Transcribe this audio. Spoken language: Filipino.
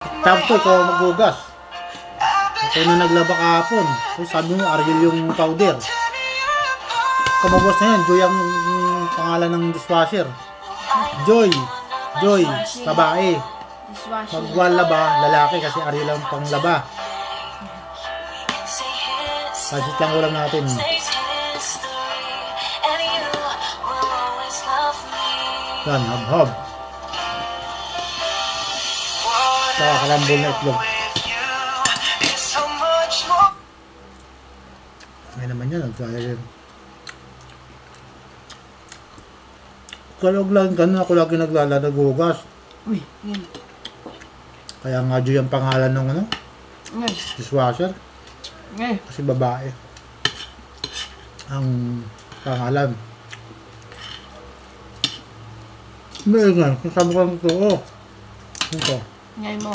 Tapos to, ikaw maghugas. Ako na naglaba kahapon. So, sabi mo, Ariel yung powder. Kamabos na yan. Joy ang pangalan ng dishwasher. Joy. Joy. Babae. Magwalaba, lalaki kasi Ariel ang panglaba. Pasit lang ulam natin. Yan, hab-hab. Saka kalambol na itlog. May naman yan, nagkaya yun. Kalog lang ganun, ako lagi naghugas. Uy, yan. Kaya nga Joy ang pangalan ng ano? Ngay. Dishwasher. Ngay. Kasi babae ang pangalan. Hindi nga, kasama ko lang ito. Oh. Ito. Ngay mo.